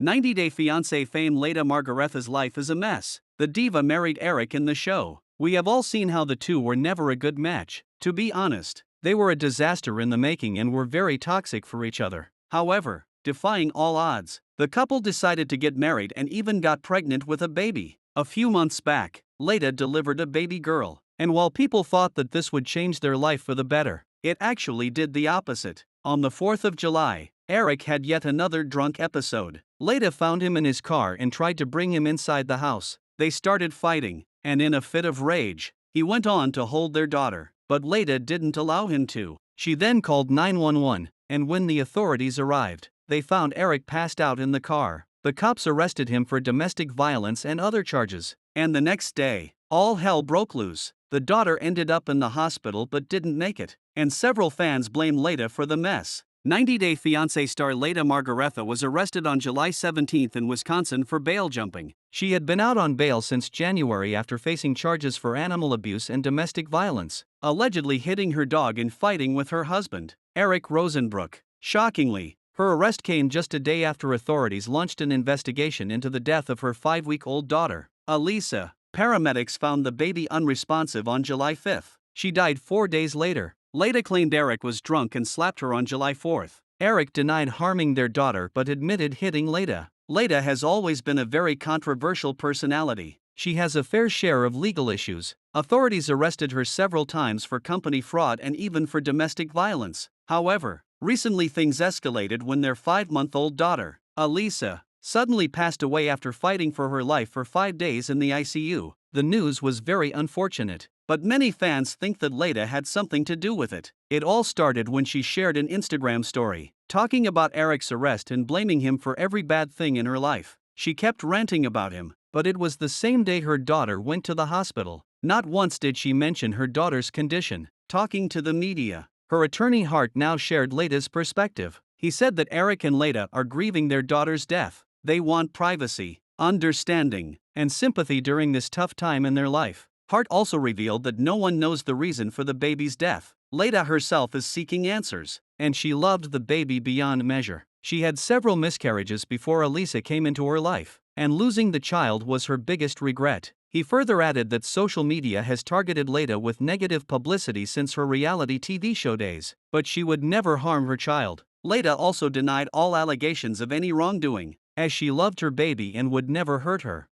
90 Day Fiance fame. Leida Margaretha's life is a mess. The diva married Eric in the show. We have all seen how the two were never a good match. To be honest, they were a disaster in the making and were very toxic for each other. However, defying all odds, the couple decided to get married and even got pregnant with a baby. A few months back, Leida delivered a baby girl, and while people thought that this would change their life for the better, it actually did the opposite. On the 4th of July, Eric had yet another drunk episode. Leida found him in his car and tried to bring him inside the house. They started fighting, and in a fit of rage, he went on to hold their daughter, but Leida didn't allow him to. She then called 911, and when the authorities arrived, they found Eric passed out in the car. The cops arrested him for domestic violence and other charges, and the next day, all hell broke loose. The daughter ended up in the hospital but didn't make it, and several fans blame Leida for the mess. 90 Day Fiance star Leida Margaretha was arrested on July 17 in Wisconsin for bail jumping. She had been out on bail since January after facing charges for animal abuse and domestic violence, allegedly hitting her dog and fighting with her husband, Eric Rosenbrook. Shockingly, her arrest came just a day after authorities launched an investigation into the death of her 5-week-old daughter, Elisa. Paramedics found the baby unresponsive on July 5. She died 4 days later. Leida claimed Eric was drunk and slapped her on July 4. Eric denied harming their daughter but admitted hitting Leida. Leida has always been a very controversial personality. She has a fair share of legal issues. Authorities arrested her several times for company fraud and even for domestic violence. However, recently things escalated when their 5-month-old daughter, Elisa, suddenly passed away after fighting for her life for 5 days in the ICU. The news was very unfortunate, but many fans think that Leida had something to do with it. It all started when she shared an Instagram story, talking about Eric's arrest and blaming him for every bad thing in her life. She kept ranting about him, but it was the same day her daughter went to the hospital. Not once did she mention her daughter's condition. Talking to the media, her attorney Hart now shared Leida's perspective. He said that Eric and Leida are grieving their daughter's death. They want privacy, understanding, and sympathy during this tough time in their life. Hart also revealed that no one knows the reason for the baby's death. Leida herself is seeking answers, and she loved the baby beyond measure. She had several miscarriages before Elisa came into her life, and losing the child was her biggest regret. He further added that social media has targeted Leida with negative publicity since her reality TV show days, but she would never harm her child. Leida also denied all allegations of any wrongdoing, as she loved her baby and would never hurt her.